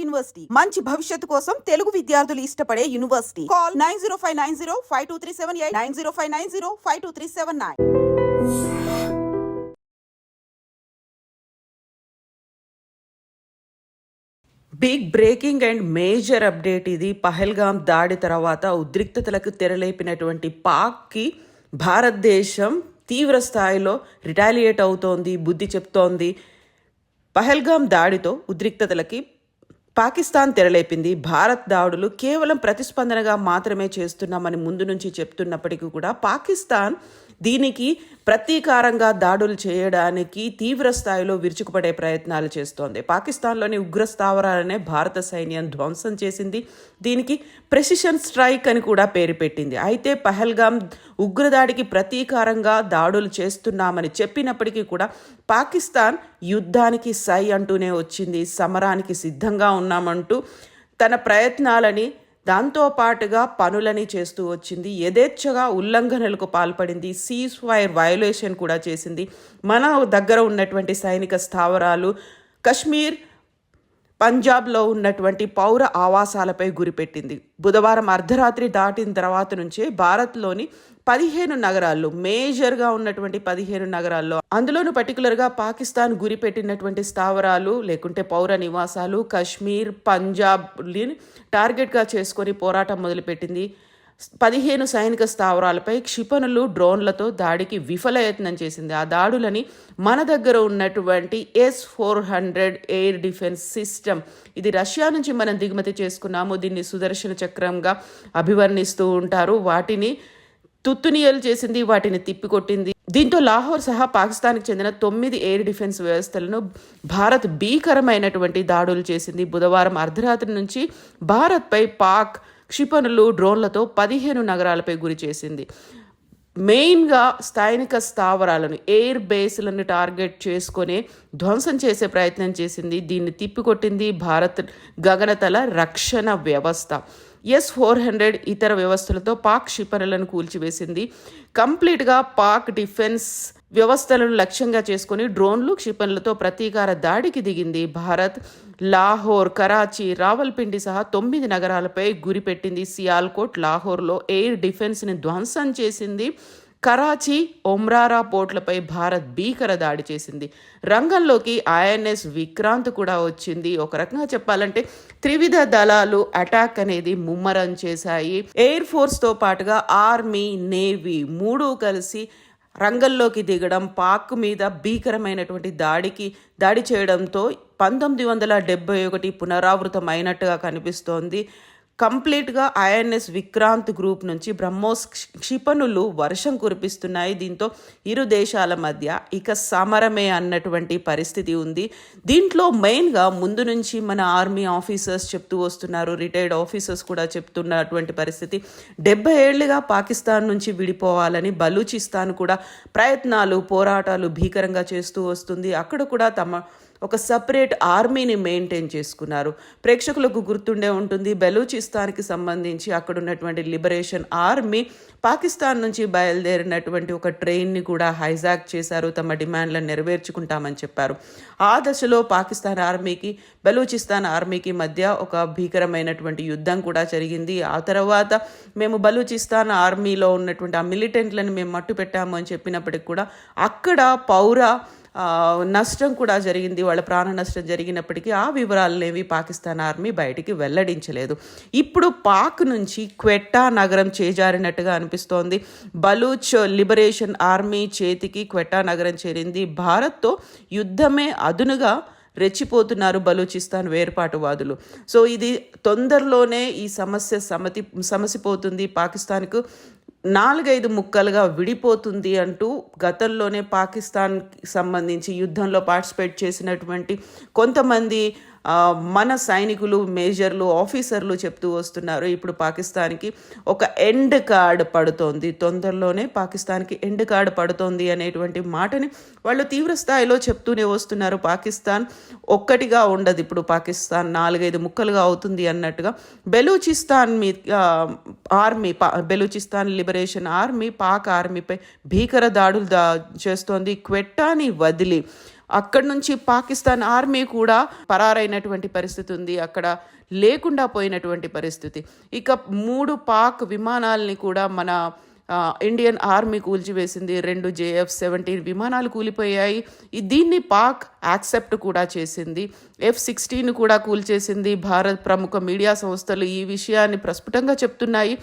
University మంచి భవిష్యత్తు కోసం తెలుగు విద్యార్థులు ఇష్టపడే university. Call 9059052378 9059052379. Big breaking and major update ఇది. పహల్గామ్ దాడి తర్వాత ఉద్రిక్తతలకు తెరలేపినటువంటి పాక్కి భారతదేశం తీవ్ర స్థాయిలో రిటాలియేట్ అవుతోంది, బుద్ధి చెప్తోంది. పహల్గామ్ దాడితో ఉద్రిక్తతలకి పాకిస్తాన్ తెరలేపింది. భారత్ దాడులు కేవలం ప్రతిస్పందనగా మాత్రమే చేస్తున్నామని ముందు నుంచి చెప్తున్నప్పటికీ కూడా పాకిస్తాన్ దీనికి ప్రతీకారంగా దాడులు చేయడానికి తీవ్ర స్థాయిలో విరుచుకుపడే ప్రయత్నాలు చేస్తోంది. పాకిస్తాన్లోని ఉగ్ర స్థావరాలనే భారత సైన్యం ధ్వంసం చేసింది. దీనికి ప్రెసిషన్ స్ట్రైక్ అని కూడా పేరు పెట్టింది. అయితే పహల్గామ్ ఉగ్రదాడికి ప్రతీకారంగా దాడులు చేస్తున్నామని చెప్పినప్పటికీ కూడా పాకిస్తాన్ యుద్ధానికి సై అంటూనే వచ్చింది. సమరానికి సిద్ధంగా ఉన్నామంటూ తన ప్రయత్నాలని దాంతోపాటుగా పనులని చేస్తూ వచ్చింది. యథేచ్ఛగా ఉల్లంఘనలకు పాల్పడింది. సీజ్ ఫైర్ వయోలేషన్ కూడా చేసింది. మన దగ్గర ఉన్నటువంటి సైనిక స్థావరాలు, కశ్మీర్, పంజాబ్లో ఉన్నటువంటి పౌర ఆవాసాలపై గురిపెట్టింది. బుధవారం అర్ధరాత్రి దాటిన తర్వాత నుంచే భారత్లోని 15 నగరాల్లో, మేజర్గా ఉన్నటువంటి 15 నగరాల్లో, అందులోనూ పర్టికులర్గా పాకిస్తాన్ గురిపెట్టినటువంటి స్థావరాలు లేకుంటే పౌర నివాసాలు, కశ్మీర్, పంజాబ్ని టార్గెట్గా చేసుకొని పోరాటం మొదలుపెట్టింది. 15 సైనిక స్థావరాలపై క్షిపణులు, డ్రోన్లతో దాడికి విఫలయత్నం చేసింది. ఆ దాడులని మన దగ్గర ఉన్నటువంటి S-400 ఎయిర్ డిఫెన్స్ సిస్టమ్, ఇది రష్యా నుంచి మనం దిగుమతి చేసుకున్నాము. దీన్ని సుదర్శన చక్రంగా అభివర్ణిస్తూ ఉంటారు. వాటిని తుత్తునియలు చేసింది, వాటిని తిప్పికొట్టింది. దీంతో లాహోర్ సహా పాకిస్తాన్కి చెందిన 9 ఎయిర్ డిఫెన్స్ వ్యవస్థలను భారత్ భీకరమైనటువంటి దాడులు చేసింది. బుధవారం అర్ధరాత్రి నుంచి భారత్పై పాక్ క్షిపణులు, డ్రోన్లతో 15 నగరాలపై గురి చేసింది. మెయిన్గా స్థానిక స్థావరాలను, ఎయిర్ బేస్లను టార్గెట్ చేసుకొని ధ్వంసం చేసే ప్రయత్నం చేసింది. దీన్ని తిప్పికొట్టింది భారత్ గగనతల రక్షణ వ్యవస్థ. S-400 ఇతర వ్యవస్థలతో పాక్ క్షిపణులను కూల్చివేసింది. కంప్లీట్గా పాక్ డిఫెన్స్ వ్యవస్థలను లక్ష్యంగా చేసుకుని డ్రోన్లు, క్షిపణులతో ప్రతీకార దాడికి దిగింది. భారత్ లాహోర్, కరాచీ, రావల్పిండి సహా 9 నగరాలపై గురిపెట్టింది. సియాల్కోట్, లాహోర్లో ఎయిర్ డిఫెన్స్ని ధ్వంసం చేసింది. కరాచీ, ఒమ్రారా పోర్ట్లపై భారత్ భీకర దాడి చేసింది. రంగంలోకి INS విక్రాంత్ కూడా వచ్చింది. ఒక రకంగా చెప్పాలంటే త్రివిధ దళాలు అటాక్ అనేది ముమ్మరం చేశాయి. ఎయిర్ ఫోర్స్తో పాటుగా ఆర్మీ, నేవీ మూడు కలిసి రంగంలోకి దిగడం, పాక్ మీద భీకరమైనటువంటి దాడి చేయడంతో 1971 పునరావృతమైనట్టుగా కనిపిస్తోంది. కంప్లీట్గా INS విక్రాంత్ గ్రూప్ నుంచి బ్రహ్మోస్ క్షిపణులు వర్షం కురిపిస్తున్నాయి. దీంతో ఇరు దేశాల మధ్య ఇక సమరమే అన్నటువంటి పరిస్థితి ఉంది. దీంట్లో మెయిన్గా ముందు నుంచి మన ఆర్మీ ఆఫీసర్స్ చెప్తూ వస్తున్నారు, రిటైర్డ్ ఆఫీసర్స్ కూడా చెప్తున్నటువంటి పరిస్థితి. 70 ఏళ్లుగా పాకిస్తాన్ నుంచి విడిపోవాలని బలూచిస్తాన్ కూడా ప్రయత్నాలు, పోరాటాలు భీకరంగా చేస్తూ వస్తుంది. అక్కడ కూడా ఒక సపరేట్ ఆర్మీని మెయింటైన్ చేసుకున్నారు. ప్రేక్షకులకు గుర్తుండే ఉంటుంది, బలూచిస్తాన్కి సంబంధించి అక్కడ ఉన్నటువంటి లిబరేషన్ ఆర్మీ పాకిస్తాన్ నుంచి బయలుదేరినటువంటి ఒక ట్రైన్ని కూడా హైజాక్ చేశారు. తమ డిమాండ్లను నెరవేర్చుకుంటామని చెప్పారు. ఆ దశలో పాకిస్తాన్ ఆర్మీకి, బలూచిస్తాన్ ఆర్మీకి మధ్య ఒక భీకరమైనటువంటి యుద్ధం కూడా జరిగింది. ఆ తర్వాత మేము బలూచిస్తాన్ ఆర్మీలో ఉన్నటువంటి ఆ మిలిటెంట్లను మేము మట్టు పెట్టాము అని చెప్పినప్పటికి కూడా అక్కడ పౌర నష్టం కూడా జరిగింది. వాళ్ళ ప్రాణ నష్టం జరిగినప్పటికీ ఆ వివరాలనేవి పాకిస్తాన్ ఆర్మీ బయటికి వెల్లడించలేదు. ఇప్పుడు పాక్ నుంచి క్వెట్టా నగరం చేజారినట్టుగా అనిపిస్తోంది. బలూచ్ లిబరేషన్ ఆర్మీ చేతికి క్వెట్టా నగరం చేరింది. భారత్తో యుద్ధమే అదునుగా రెచ్చిపోతున్నారు బలూచిస్తాన్ వేర్పాటువాదులు. సో ఇది తొందరలోనే ఈ సమసిపోతుంది, పాకిస్తాన్కు 4-5 ముక్కలుగా విడిపోతుంది అంటూ గతంలోనే పాకిస్తాన్కి సంబంధించి యుద్ధంలో పార్టిసిపేట్ చేసినటువంటి కొంతమంది మన సైనికులు, మేజర్లు, ఆఫీసర్లు చెప్తూ వస్తున్నారు. ఇప్పుడు పాకిస్తాన్కి ఒక ఎండ్ కార్డ్ పడుతోంది, తొందరలోనే పాకిస్తాన్కి ఎండ్ కార్డ్ పడుతోంది అనేటువంటి మాటని వాళ్ళు తీవ్ర స్థాయిలో చెప్తూనే వస్తున్నారు. పాకిస్తాన్ ఒక్కటిగా ఉండదు, ఇప్పుడు పాకిస్తాన్ 4-5 ముక్కలుగా అవుతుంది అన్నట్టుగా Balochistan army, Balochistan liberation army Pak ఆర్మీపై భీకర దాడులు చేస్తోంది. క్వెట్టాని వదిలి అక్కడి నుంచి పాకిస్తాన్ ఆర్మీ కూడా పరారైనటువంటి పరిస్థితి ఉంది, అక్కడ లేకుండా పోయినటువంటి పరిస్థితి. ఇక 3 పాక్ విమానాలని కూడా మన ఇండియన్ ఆర్మీ కూల్చివేసింది. 2 JF-17 విమానాలు కూలిపోయాయి. దీన్ని పాక్ యాక్సెప్ట్ కూడా చేసింది. F-16 కూడా కూల్చేసింది. భారత్ ప్రముఖ మీడియా సంస్థలు ఈ విషయాన్ని ప్రస్ఫుటంగా చెప్తున్నాయి.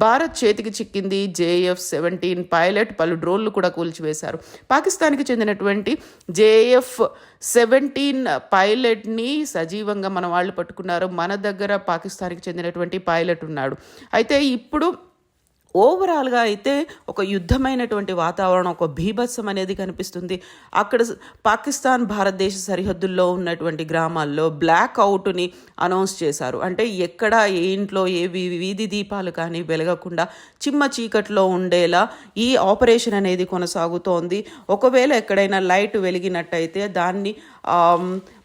భారత్ చేతికి చిక్కింది JF-17 పైలట్, పలు డ్రోన్లు కూడా కూల్చివేశారు. పాకిస్తాన్కి చెందినటువంటి JF-17 పైలట్ని సజీవంగా మన వాళ్ళు పట్టుకున్నారు. మన దగ్గర పాకిస్తాన్కి చెందినటువంటి పైలట్ ఉన్నాడు. అయితే ఇప్పుడు ఓవరాల్గా అయితే ఒక యుద్ధమైనటువంటి వాతావరణం, ఒక బీభత్సం అనేది కనిపిస్తుంది. అక్కడ పాకిస్తాన్ భారతదేశ సరిహద్దుల్లో ఉన్నటువంటి గ్రామాల్లో బ్లాక్ అవుట్ని అనౌన్స్ చేశారు. అంటే ఎక్కడ ఏ ఇంట్లో ఏ వీధి దీపాలు కానీ వెలగకుండా చిమ్మ చీకట్లో ఉండేలా ఈ ఆపరేషన్ అనేది కొనసాగుతోంది. ఒకవేళ ఎక్కడైనా లైట్ వెలిగినట్టయితే దాన్ని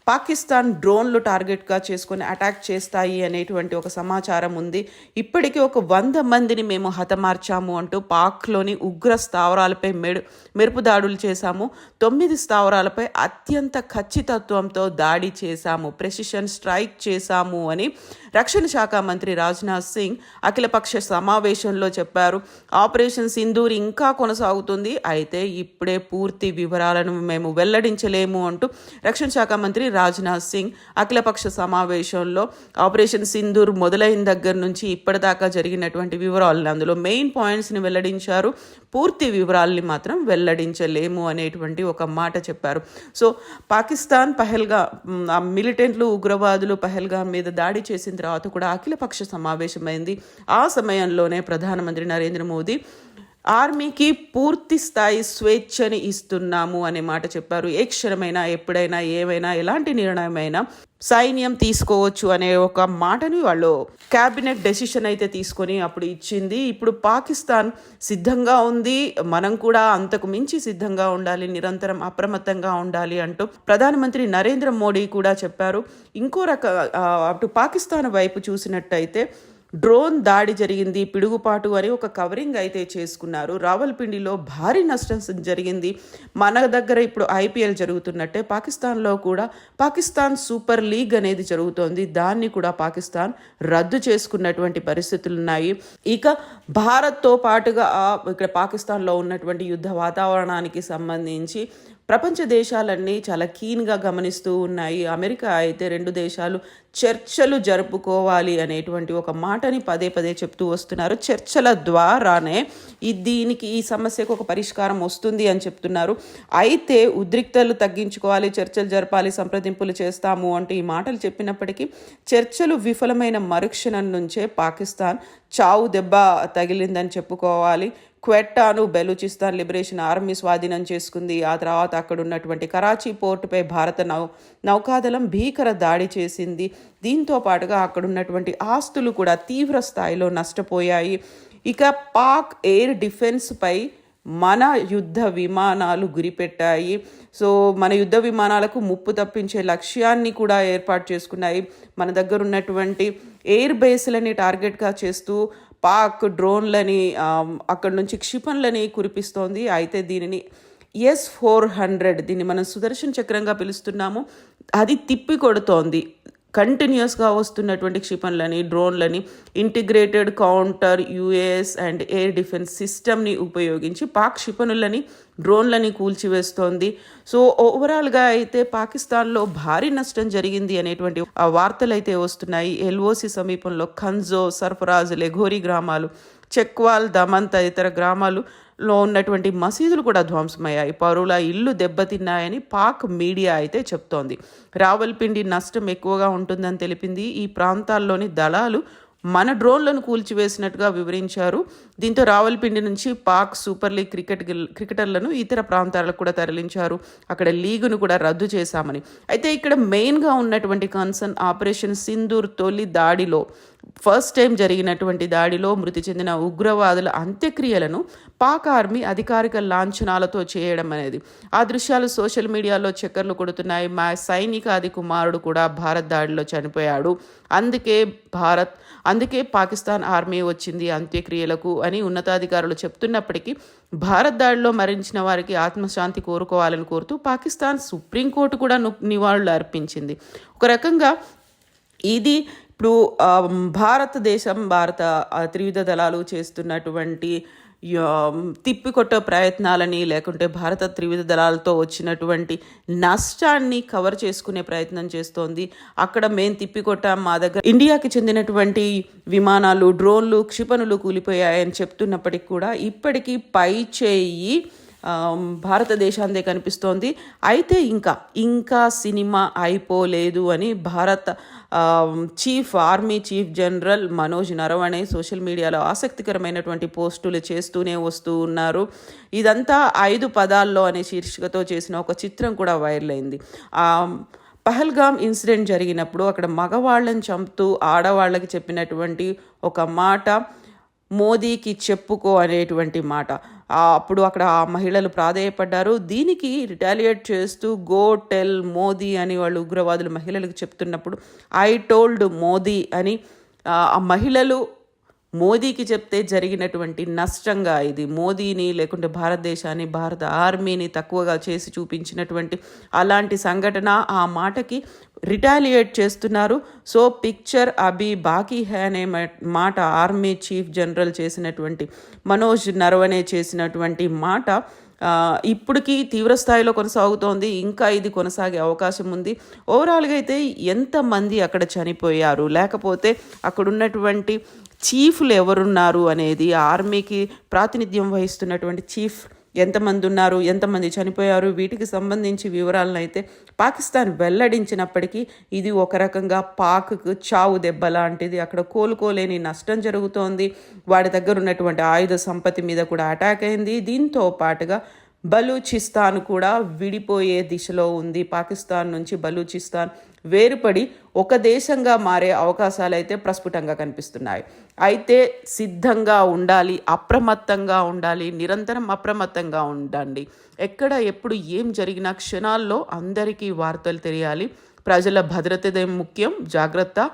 పాకిస్తాన్ డ్రోన్లు టార్గెట్గా చేసుకొని అటాక్ చేస్తాయి అనేటువంటి ఒక సమాచారం ఉంది. ఇప్పటికీ ఒక 100 మందిని మేము హతమార్చాము అంటూ పాక్లోని ఉగ్ర స్థావరాలపై మెరుపు దాడులు చేశాము, 9 స్థావరాలపై అత్యంత ఖచ్చితత్వంతో దాడి చేశాము, ప్రెసిషన్ స్ట్రైక్ చేశాము అని రక్షణ శాఖ మంత్రి రాజ్నాథ్ సింగ్ అఖిలపక్ష సమావేశంలో చెప్పారు. ఆపరేషన్ సింధూర్ ఇంకా కొనసాగుతుంది, అయితే ఇప్పుడే పూర్తి వివరాలను మేము వెల్లడించలేము అంటూ రక్షణ శాఖ మంత్రి రాజ్నాథ్ సింగ్ అఖిలపక్ష సమావేశంలో ఆపరేషన్ సింధూర్ మొదలైన దగ్గర నుంచి ఇప్పటిదాకా జరిగినటువంటి వివరాలను, అందులో మెయిన్ పాయింట్స్ని వెల్లడించారు. పూర్తి వివరాలని మాత్రం వెల్లడించలేము అనేటువంటి ఒక మాట చెప్పారు. సో పాకిస్తాన్ మిలిటెంట్లు ఉగ్రవాదులు పహల్గాం మీద దాడి చేసిన తర్వాత కూడా అఖిలపక్ష సమావేశమైంది. ఆ సమయంలోనే ప్రధానమంత్రి నరేంద్ర మోదీ ఆర్మీకి పూర్తి స్థాయి స్వేచ్ఛని ఇస్తున్నాము అనే మాట చెప్పారు. ఏ క్షణమైనా, ఎప్పుడైనా, ఏమైనా, ఎలాంటి నిర్ణయమైనా సైన్యం తీసుకోవచ్చు అనే ఒక మాటని వాళ్ళు క్యాబినెట్ డెసిషన్ అయితే తీసుకొని అప్పుడు ఇచ్చింది. ఇప్పుడు పాకిస్తాన్ సిద్ధంగా ఉంది, మనం కూడా అంతకు మించి సిద్ధంగా ఉండాలి, నిరంతరం అప్రమత్తంగా ఉండాలి అంటూ ప్రధానమంత్రి నరేంద్ర మోడీ కూడా చెప్పారు. ఇంకో అటు పాకిస్తాన్ వైపు చూసినట్టయితే డ్రోన్ దాడి జరిగింది, పిడుగుపాటు అని ఒక కవరింగ్ అయితే చేసుకున్నారు. రావల్పిండిలో భారీ నష్టం జరిగింది. మన దగ్గర ఇప్పుడు IPL జరుగుతున్నట్టే పాకిస్తాన్లో కూడా పాకిస్తాన్ సూపర్ లీగ్ అనేది జరుగుతోంది. దాన్ని కూడా పాకిస్తాన్ రద్దు చేసుకున్నటువంటి పరిస్థితులు ఉన్నాయి. ఇక భారత్తో పాటుగా ఇక్కడ పాకిస్తాన్లో ఉన్నటువంటి యుద్ధ వాతావరణానికి సంబంధించి ప్రపంచ దేశాలన్నీ చాలా కీన్గా గమనిస్తూ ఉన్నాయి. అమెరికా అయితే 2 దేశాలు చర్చలు జరుపుకోవాలి అనేటువంటి ఒక మాటని పదే చెప్తూ వస్తున్నారు. చర్చల ద్వారానే ఈ సమస్యకు ఒక పరిష్కారం వస్తుంది అని చెప్తున్నారు. అయితే ఉద్రిక్తలు తగ్గించుకోవాలి, చర్చలు జరపాలి, సంప్రదింపులు చేస్తాము అంటూ ఈ మాటలు చెప్పినప్పటికీ చర్చలు విఫలమైన మరుక్షణం నుంచే పాకిస్తాన్ చావు దెబ్బ తగిలిందని చెప్పుకోవాలి. క్వెట్టాను బెలూచిస్తాన్ లిబరేషన్ ఆర్మీ స్వాధీనం చేసుకుంది. ఆ తర్వాత అక్కడ ఉన్నటువంటి కరాచీ పోర్టుపై భారత నౌకాదళం భీకర దాడి చేసింది. దీంతో పాటుగా అక్కడ ఉన్నటువంటి ఆస్తులు కూడా తీవ్ర స్థాయిలో నష్టపోయాయి. ఇక పాక్ ఎయిర్ డిఫెన్స్పై మన యుద్ధ విమానాలు గురిపెట్టాయి. సో మన యుద్ధ విమానాలకు ముప్పు తప్పించే లక్ష్యాన్ని కూడా ఏర్పాటు చేసుకున్నాయి. మన దగ్గర ఉన్నటువంటి ఎయిర్ బేస్లని టార్గెట్గా చేస్తూ పాక్ డ్రోన్లని అక్కడి నుంచి క్షిపణులని కురిపిస్తోంది. అయితే దీనిని S-400 దీన్ని మనం సుదర్శన్ చక్రంగా పిలుస్తున్నాము, అది తిప్పి కొడుతోంది. కంటిన్యూస్గా వస్తున్నటువంటి క్షిపణులని, డ్రోన్లని integrated counter UAS and air defence సిస్టమ్ని ఉపయోగించి పాక్ క్షిపణులని, డ్రోన్లని కూల్చివేస్తోంది. సో ఓవరాల్గా అయితే పాకిస్తాన్లో భారీ నష్టం జరిగింది అనేటువంటి వార్తలు అయితే వస్తున్నాయి. LOC సమీపంలో ఖంజో, సర్ఫరాజ్, లెఘోరీ గ్రామాలు, చెక్వాల్, దమన్ తదితర గ్రామాలలో ఉన్నటువంటి మసీదులు కూడా ధ్వంసమయ్యాయి. పౌరుల ఇల్లు దెబ్బతిన్నాయని పాక్ మీడియా అయితే చెప్తోంది. రావల్పిండి నష్టం ఎక్కువగా ఉంటుందని తెలిపింది. ఈ ప్రాంతాల్లోని దళాలు మన డ్రోన్లను కూల్చివేసినట్టుగా వివరించారు. దీంతో రావల్పిండి నుంచి పాక్ సూపర్ లీగ్ క్రికెటర్లను ఇతర ప్రాంతాలకు కూడా తరలించారు. అక్కడ లీగును కూడా రద్దు చేశామని. అయితే ఇక్కడ మెయిన్గా ఉన్నటువంటి కన్సర్న్ ఆపరేషన్ సింధూర్ తొలి దాడిలో ఫస్ట్ టైం జరిగినటువంటి దాడిలో మృతి చెందిన ఉగ్రవాదుల అంత్యక్రియలను పాక్ ఆర్మీ అధికారిక లాంఛనాలతో చేయడం అనేది. ఆ దృశ్యాలు సోషల్ మీడియాలో చక్కర్లు కొడుతున్నాయి. మా సైనికాది కుమారుడు కూడా భారత్ దాడిలో చనిపోయాడు, అందుకే పాకిస్తాన్ ఆర్మీ వచ్చింది అంత్యక్రియలకు అని ఉన్నతాధికారులు చెప్తున్నప్పటికీ భారత్ దాడిలో మరణించిన వారికి ఆత్మశాంతి కోరుకోవాలని కోరుతూ పాకిస్తాన్ సుప్రీంకోర్టు కూడా నివాళులు అర్పించింది. ఒక రకంగా ఇది ఇప్పుడు భారత త్రివిధ దళాలు చేస్తున్నటువంటి తిప్పికొట్టే ప్రయత్నాలని, లేకుంటే భారత త్రివిధ దళాలతో వచ్చినటువంటి నష్టాన్ని కవర్ చేసుకునే ప్రయత్నం చేస్తోంది. అక్కడ మేము తిప్పికొట్టాం, మా దగ్గర ఇండియాకి చెందినటువంటి విమానాలు, డ్రోన్లు, క్షిపణులు కూలిపోయాయని చెప్తున్నప్పటికీ కూడా ఇప్పటికీ పై చేయి భారతదేశాందే కనిపిస్తోంది. అయితే ఇంకా సినిమా అయిపోలేదు అని భారత army chief general Manoj Naravane social మీడియాలో ఆసక్తికరమైనటువంటి పోస్టులు చేస్తూనే వస్తూ ఉన్నారు. ఇదంతా 5 పదాల్లో అనే శీర్షికతో చేసిన ఒక చిత్రం కూడా వైరల్ అయింది. పహల్గామ్ ఇన్సిడెంట్ జరిగినప్పుడు అక్కడ మగవాళ్ళని చంపుతూ ఆడవాళ్ళకి చెప్పినటువంటి ఒక మాట, మోదీకి చెప్పుకో అనేటువంటి మాట. అప్పుడు అక్కడ ఆ మహిళలు ప్రాధేయపడ్డారు. దీనికి రిటాలియేట్ చేస్తూ గో టెల్ మోదీ అని వాళ్ళు ఉగ్రవాదులు మహిళలకు చెప్తున్నప్పుడు ఐ టోల్డ్ మోదీ అని ఆ మహిళలు మోదీకి చెప్తే జరిగినటువంటి నష్టంగా ఇది మోదీని, లేకుంటే భారతదేశాన్ని, భారత ఆర్మీని తక్కువగా చేసి చూపించినటువంటి అలాంటి సంఘటన. ఆ మాటకి రిటాలియేట్ చేస్తున్నారు. సో పిక్చర్ అభి బాకీ హై అనే మాట ఆర్మీ చీఫ్ జనరల్ చేసినటువంటి మనోజ్ నరవణే చేసినటువంటి మాట ఇప్పటికీ తీవ్రస్థాయిలో కొనసాగుతోంది. ఇంకా ఇది కొనసాగే అవకాశం ఉంది. ఓవరాల్గా అయితే ఎంతమంది అక్కడ చనిపోయారు, లేకపోతే అక్కడ ఉన్నటువంటి చీఫ్లు ఎవరున్నారు అనేది, ఆర్మీకి ప్రాతినిధ్యం వహిస్తున్నటువంటి చీఫ్ ఎంతమంది ఉన్నారు, ఎంతమంది చనిపోయారు, వీటికి సంబంధించి వివరాలను అయితే పాకిస్తాన్ వెల్లడించినప్పటికీ ఇది ఒక రకంగా పాక్కు చావు దెబ్బ లాంటిది. అక్కడ కోలుకోలేని నష్టం జరుగుతోంది. వాడి దగ్గర ఉన్నటువంటి ఆయుధ సంపత్తి మీద కూడా అటాక్ అయింది. దీంతో పాటుగా బలూచిస్తాన్ కూడా విడిపోయే దిశలో ఉంది. పాకిస్తాన్ నుంచి బలూచిస్తాన్ వేరుపడి ఒక దేశంగా మారే అవకాశాలు అయితే ప్రస్ఫుటంగా కనిపిస్తున్నాయి. అయితే సిద్ధంగా ఉండాలి, అప్రమత్తంగా ఉండాలి, నిరంతరం అప్రమత్తంగా ఉండండి. ఎక్కడ ఎప్పుడు ఏం జరిగినా క్షణాల్లో అందరికీ వార్తలు తెలియాలి. ప్రజల భద్రతదే ముఖ్యం, జాగ్రత్త.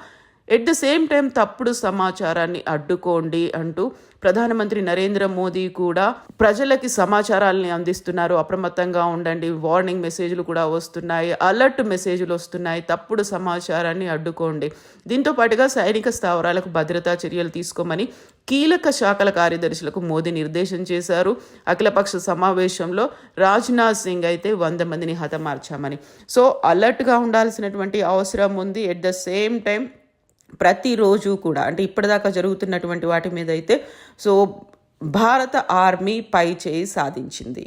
ఎట్ ద సేమ్ టైం తప్పుడు సమాచారాన్ని అడ్డుకోండి అంటూ ప్రధానమంత్రి నరేంద్ర మోదీ కూడా ప్రజలకి సమాచారాలని అందిస్తున్నారు. అప్రమత్తంగా ఉండండి, వార్నింగ్ మెసేజ్లు కూడా వస్తున్నాయి, అలర్ట్ మెసేజ్లు వస్తున్నాయి. తప్పుడు సమాచారాన్ని అడ్డుకోండి. దీంతో పాటుగా సైనిక స్థావరాలకు భద్రతా చర్యలు తీసుకోమని కీలక శాఖల కార్యదర్శులకు మోదీ నిర్దేశం చేశారు. అఖిలపక్ష సమావేశంలో రాజ్నాథ్ సింగ్ అయితే 100 మందిని హతమార్చామని. సో అలర్ట్గా ఉండాల్సినటువంటి అవసరం ఉంది. ఎట్ ద సేమ్ టైం ప్రతిరోజు కూడా, అంటే ఇప్పటిదాకా జరుగుతున్నటువంటి వాటి మీద అయితే సో భారత ఆర్మీ పై చేయి సాధించింది.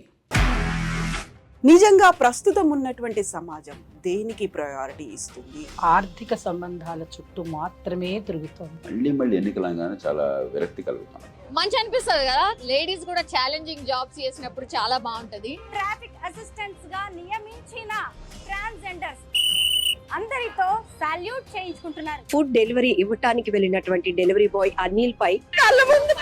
నిజంగా ప్రస్తుతం ఉన్నటువంటి సమాజం దేనికి ప్రయారిటీ ఇస్తుంది? ఆర్థిక సంబంధాల చుట్టూ మాత్రమే తిరుగుతుంది. మళ్ళీ ఎన్నికలంగానే చాలా విరక్తి కలుగుతాం. మంచి అనిపిస్తుంది కదా, లేడీస్ కూడా ఛాలెంజింగ్ జాబ్స్ చేసినప్పుడు చాలా బాగుంటది. ట్రాఫిక్ అసిస్టెంట్స్ గా నియమించిన ట్రాన్స్జెండర్స్ అందరితో సాల్యూట్ చేయించుకుంటున్నారు. ఫుడ్ డెలివరీ ఇవ్వటానికి వెళ్ళినటువంటి డెలివరీ బాయ్ అనిల్ పై కళ్ళ ముందు